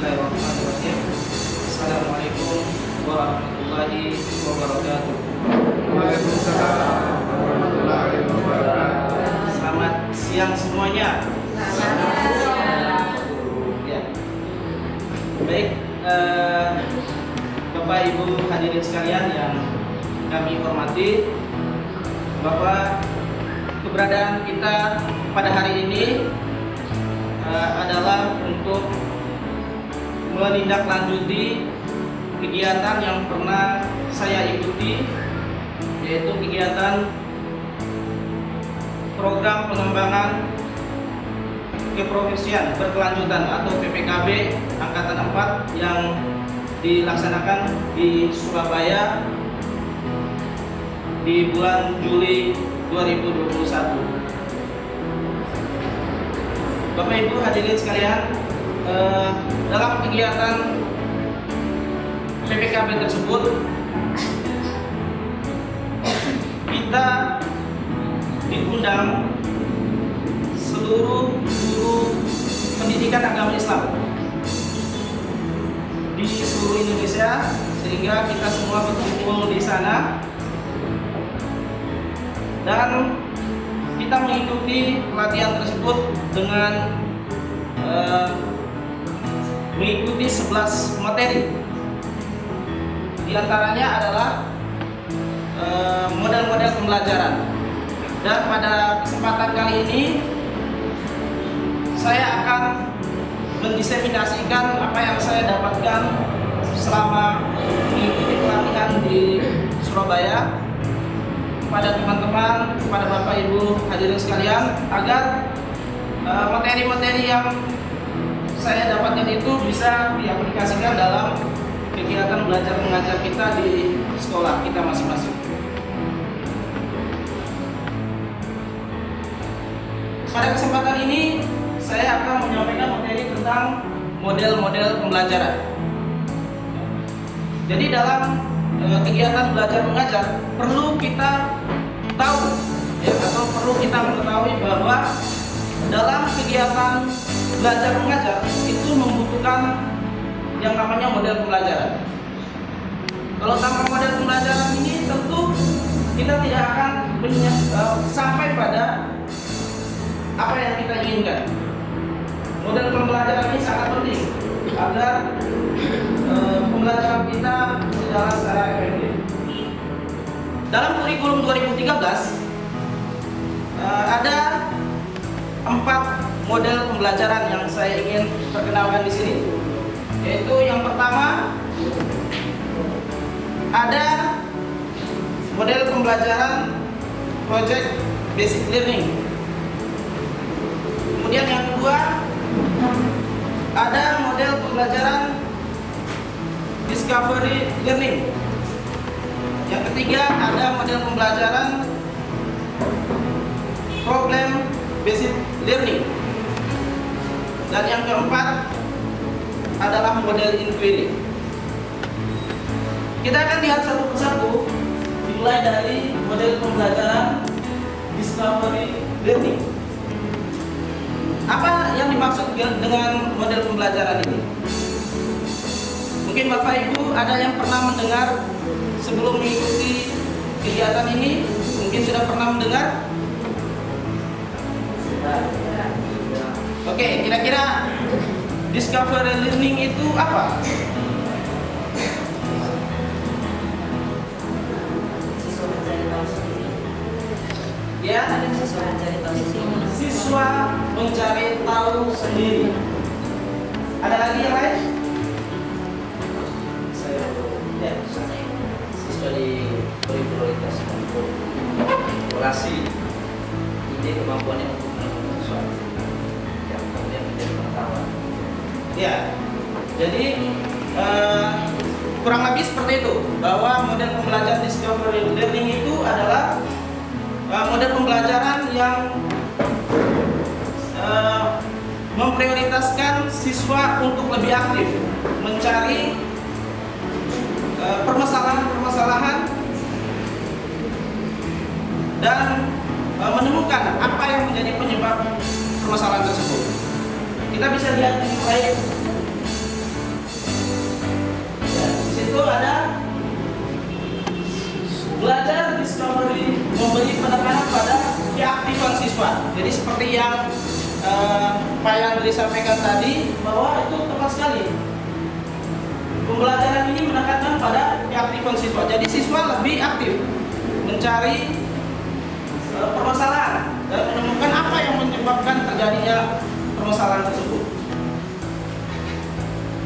Bismillahirrahmanirrahim. Assalamualaikum warahmatullahi wabarakatuh. Waalaikumsalam warahmatullahi wabarakatuh. Selamat siang semuanya. Ya. Baik, Bapak Ibu hadirin sekalian yang kami hormati, bahwa keberadaan kita pada hari ini adalah untuk menindaklanjuti kegiatan yang pernah saya ikuti, yaitu kegiatan program pengembangan keprofesian berkelanjutan atau PPKB Angkatan 4 yang dilaksanakan di Surabaya di bulan Juli 2021. Bapak Ibu hadirin sekalian, dalam kegiatan PPKB tersebut kita diundang seluruh guru pendidikan agama Islam di seluruh Indonesia, sehingga kita semua berkumpul di sana dan kita mengikuti pelatihan tersebut dengan mengikuti 11 materi. Di antaranya adalah model-model pembelajaran. Dan pada kesempatan kali ini saya akan mendiseminasikan apa yang saya dapatkan selama mengikuti pelatihan di Surabaya kepada teman-teman, kepada Bapak Ibu hadirin sekalian, agar materi-materi yang saya dapatkan itu bisa diaplikasikan dalam kegiatan belajar mengajar kita di sekolah kita masing-masing. Pada kesempatan ini saya akan menyampaikan materi tentang model-model pembelajaran. Jadi dalam kegiatan belajar mengajar perlu kita tahu ya, atau perlu kita mengetahui bahwa dalam kegiatan belajar mengajar itu membutuhkan yang namanya model pembelajaran. Kalau tanpa model pembelajaran ini tentu kita tidak akan sampai pada apa yang kita inginkan. Model pembelajaran ini sangat penting agar pembelajaran kita berjalan secara efektif. Dalam kurikulum 2013 ada 4 model pembelajaran yang saya ingin perkenalkan di sini. Yaitu yang pertama ada model pembelajaran project basic learning. Kemudian yang kedua ada model pembelajaran discovery learning. Yang ketiga ada model pembelajaran problem based learning. Dan yang keempat adalah model inquiry. Kita akan lihat satu persatu, dimulai dari model pembelajaran discovery learning. Apa yang dimaksud dengan model pembelajaran ini? Mungkin Bapak Ibu ada yang pernah mendengar sebelum mengikuti kegiatan ini, mungkin sudah pernah mendengar. Oke, kira-kira discovery learning itu apa? Ya, siswa mencari tahu sendiri. Ada lagi yang lain? Ya, siswa diberi prioritas untuk eksplorasi ide kemampuannya untuk melakukan sesuatu yang kemudian menjadi pengetahuan. Ya, jadi kurang lebih seperti itu, bahwa model pembelajaran discovery learning itu adalah model pembelajaran yang memprioritaskan siswa untuk lebih aktif mencari permasalahan-permasalahan dan menemukan apa yang menjadi penyebab permasalahan tersebut. Kita bisa lihat di slide Jadi seperti yang Pak Yandri sampaikan tadi, bahwa itu tepat sekali. Pembelajaran ini menekankan pada keaktifan siswa. Jadi siswa lebih aktif mencari permasalahan dan menemukan apa yang menyebabkan terjadinya permasalahan tersebut.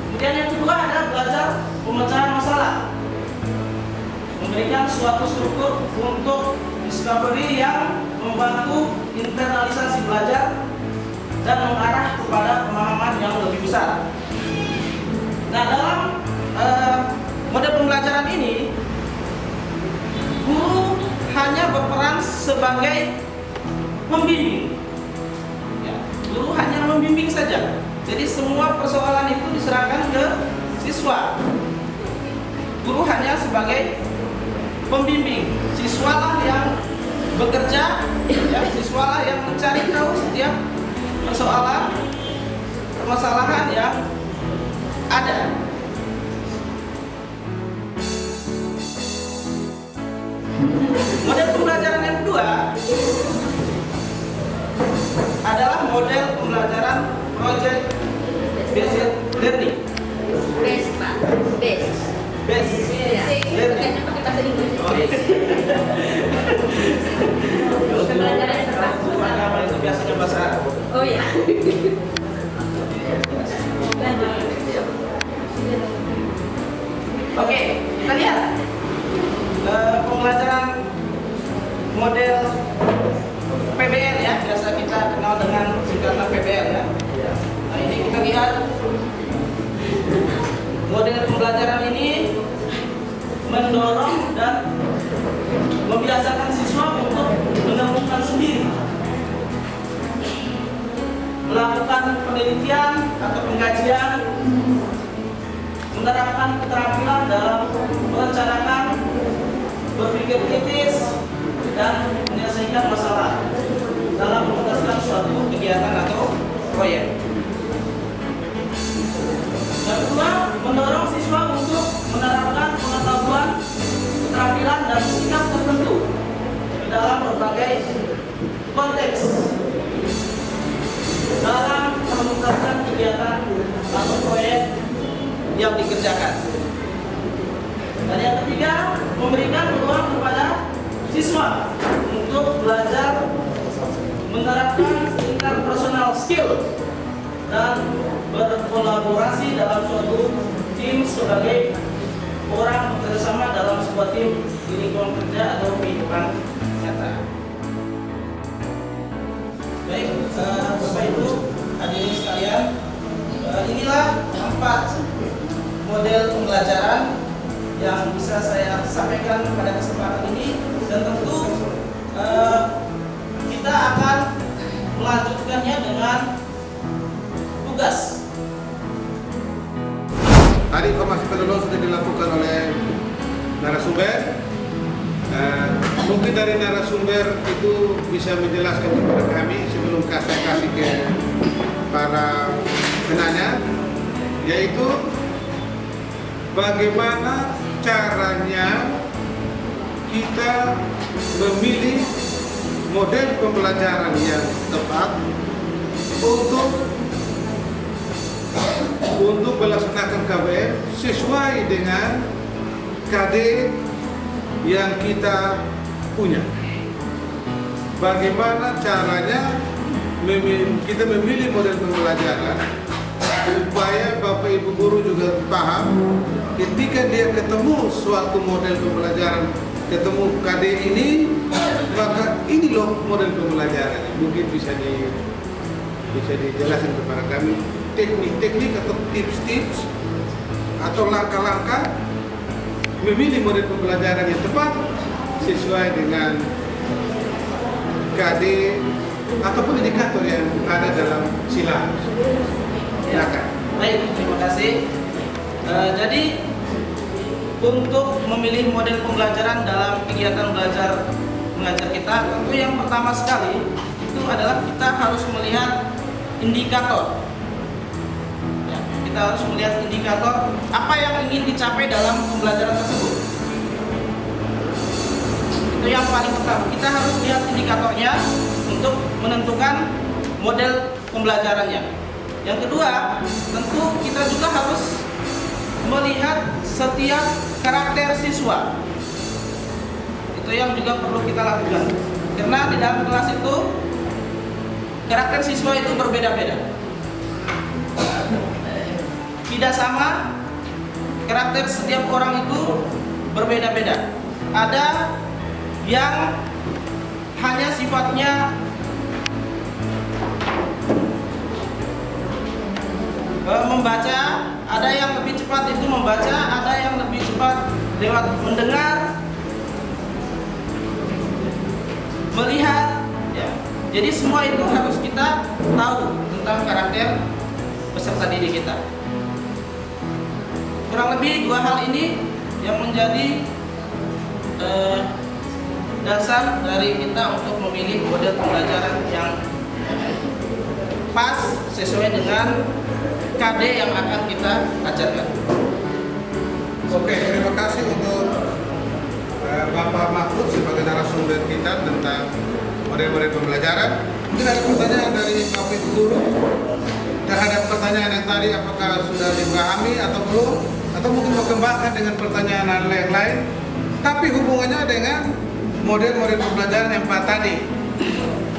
Kemudian yang kedua adalah belajar pemecahan masalah, memberikan suatu struktur untuk discovery yang membantu internalisasi belajar dan mengarah kepada pemahaman yang lebih besar. Nah, dalam model pembelajaran ini, guru hanya berperan sebagai pembimbing. Ya, guru hanya membimbing saja. Jadi semua persoalan itu diserahkan ke siswa. Guru hanya sebagai pembimbing. Siswalah yang bekerja, ya, siswalah yang mencari tahu setiap permasalahan yang ada. Model pembelajaran yang kedua adalah model pembelajaran project based learning. Best, Pak. Best. Based learning. Pakai bahasa Inggris. Pembelajaran agama itu biasanya bahasa Arab. Oh iya. Oke, kita lihat pembelajaran model PBL ya, biasa kita kenal dengan singkatan PBL ya. Nah, ini kita lihat model pembelajaran ini mendorong dan membiasakan siswa untuk menemukan sendiri, melakukan penelitian atau pengkajian, menerapkan keterampilan dalam merencanakan, berpikir kritis, dan menyelesaikan masalah dalam menuntaskan suatu kegiatan atau proyek. Yang kedua, mendorong siswa untuk menerapkan pengetahuan, keterampilan, dan sikap tertentu dalam berbagai konteks dalam menuntaskan kegiatan atau proyek yang dikerjakan. Dan yang ketiga, memberikan peluang kepada siswa untuk belajar menerapkan interpersonal skill dan berkolaborasi dalam suatu tim sebagai orang bekerjasama dalam sebuah tim di lingkungan kerja atau kehidupan nyata. Baik, Bapak Ibu hadirin sekalian, inilah 4 model pembelajaran yang bisa saya sampaikan pada kesempatan ini, dan tentu kita akan melanjutkannya dengan tugas. Tadi informasi penolong sudah dilakukan oleh narasumber. Mungkin dari narasumber itu bisa menjelaskan kepada kami sebelum saya kasih ke para penanya, yaitu bagaimana caranya kita memilih model pembelajaran yang tepat untuk melaksanakan KBM sesuai dengan KD yang kita punya. Bagaimana caranya kita memilih model pembelajaran supaya Bapak Ibu guru juga paham ketika dia ketemu suatu model pembelajaran, ketemu KD ini, maka ini loh model pembelajaran. Mungkin bisa dijelaskan kepada kami teknik-teknik atau tips-tips atau langkah-langkah memilih model pembelajaran yang tepat sesuai dengan KD ataupun indikator yang ada dalam silabus. Silakan. Baik, terima kasih. Jadi untuk memilih model pembelajaran dalam kegiatan belajar mengajar kita, tentu yang pertama sekali itu adalah kita harus melihat indikator. Ya, kita harus melihat indikator apa yang ingin dicapai dalam pembelajaran tersebut. Itu yang paling pertama. Kita harus lihat indikatornya untuk menentukan model pembelajarannya. Yang kedua, tentu kita juga harus melihat setiap karakter siswa. Itu yang juga perlu kita lakukan. Karena di dalam kelas itu karakter siswa itu berbeda-beda. Tidak sama, karakter setiap orang itu berbeda-beda. Ada yang hanya sifatnya membaca, ada yang lebih cepat itu membaca, ada yang lebih cepat lewat mendengar, melihat, ya. Jadi semua itu harus kita tahu tentang karakter peserta didik kita. Kurang lebih dua hal ini yang menjadi dasar dari kita untuk memilih model pembelajaran yang pas sesuai dengan KD yang akan kita ajarkan. Oke, terima kasih untuk Bapak Mahfud sebagai narasumber kita tentang model-model pembelajaran. Mungkin ada pertanyaan dari Bapak Ibu Guru terhadap pertanyaan yang tadi, apakah sudah dipahami atau belum, atau mungkin mau kembangkan dengan pertanyaan yang lain, tapi hubungannya dengan model-model pembelajaran yang Pak tadi.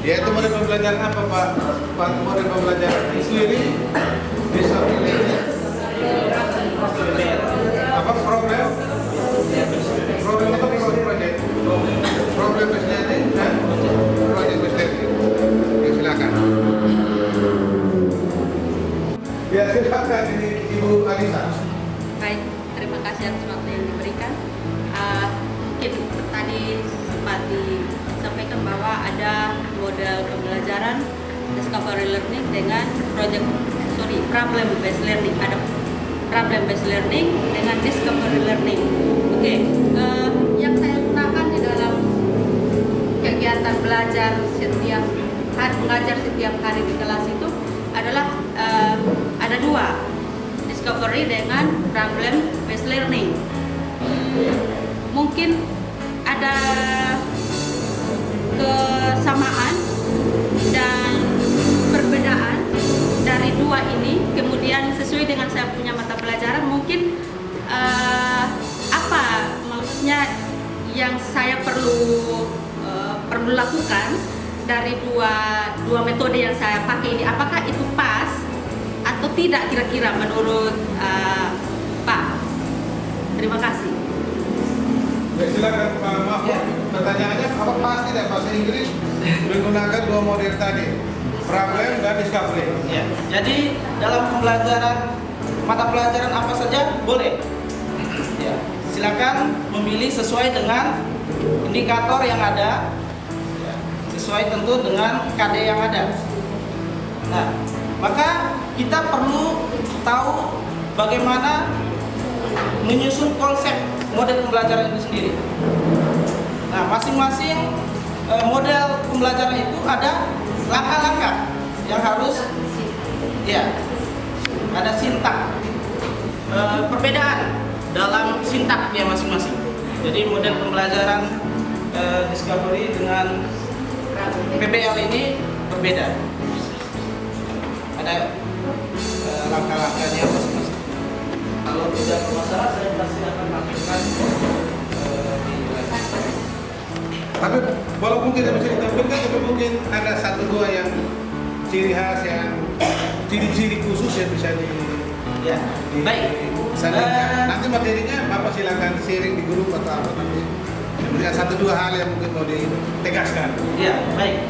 Yaitu model pembelajaran apa Pak? Pak, model pembelajaran sendiri bisa apa problem atau project? Problem presenting dan project presenting. Ya, silakan. Ya, silakan ini Ibu Alisa. Baik, terima kasih atas waktu yang diberikan. Mungkin tadi sempat disampaikan bahwa ada model pembelajaran discovery learning dengan problem based learning. Ada problem based learning dengan discovery learning. Oke, yang saya gunakan di dalam kegiatan belajar setiap hari, mengajar setiap hari di kelas itu adalah ada dua, discovery dengan problem based learning. Mungkin ada kesamaan dan perbedaan dari dua ini, kemudian sesuai dengan saya punya mata pelajaran mungkin apa maksudnya yang saya perlu lakukan dari dua metode yang saya pakai ini, apakah itu pas atau tidak kira-kira menurut Pak. Terima kasih. Silakan Pak Mahfud. Ya. Pertanyaannya apa pas tidak bahasa Inggris menggunakan dua model tadi, problem dan discovery? Ya, jadi dalam pembelajaran mata pelajaran apa saja boleh. Ya, silakan memilih sesuai dengan indikator yang ada, ya, sesuai tentu dengan KD yang ada. Nah, maka kita perlu tahu bagaimana menyusun konsep model pembelajaran itu sendiri. Nah, masing-masing model pembelajaran itu ada langkah-langkah yang harus, ya, ada sintak, perbedaan dalam sintaknya masing-masing. Jadi model pembelajaran discovery dengan PBL ini berbeda. Ada langkah-langkahnya masing-masing. Kalau tidak bermasalah, saya pasti akan lakukan Tapi walaupun tidak bisa ditampilkan, tapi mungkin ada satu dua yang ciri khas, yang ciri-ciri khusus yang bisa ya. Baik. Nanti materinya Bapak silakan sharing di grup atau apa nanti. Ada satu dua hal yang mungkin mau ditegaskan. Ya, baik.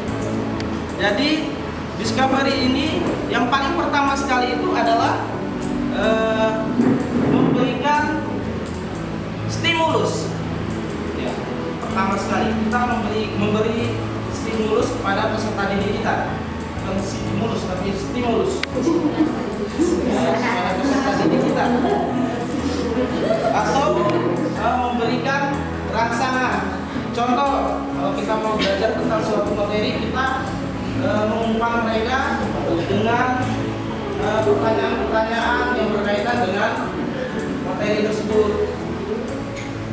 Jadi discovery ini yang paling pertama sekali itu adalah memberikan stimulus. Ya, pertama sekali kita memberi stimulus kepada peserta didik kita. Bukan stimulus tapi stimulus. Ya, kepada peserta didik kita. Atau memberikan rangsangan. Contoh, kalau kita mau belajar tentang suatu materi, kita mengumpan mereka dengan pertanyaan-pertanyaan yang berkaitan dengan materi tersebut.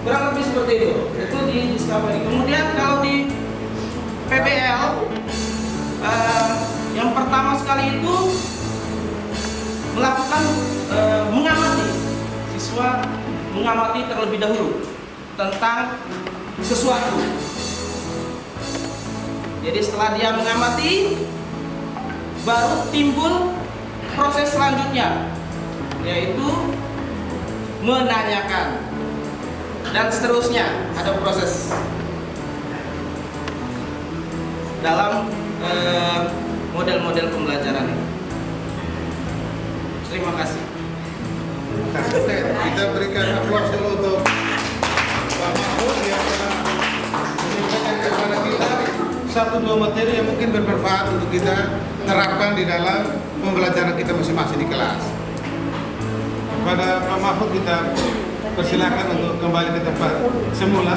Kurang lebih seperti itu di discovery. Kemudian kalau di PBL kali itu melakukan mengamati, siswa mengamati terlebih dahulu tentang sesuatu. Jadi setelah dia mengamati, baru timbul proses selanjutnya, yaitu menanyakan dan seterusnya. Ada proses dalam model-model pembelajaran ini. Terima kasih. Kita berikan aplaus dulu untuk Pak Mahfud yang telah menyampaikan kepada kita satu dua materi yang mungkin bermanfaat untuk kita terapkan di dalam pembelajaran kita masing-masing di kelas. Pada Pak Mahfud kita persilakan untuk kembali ke tempat semula.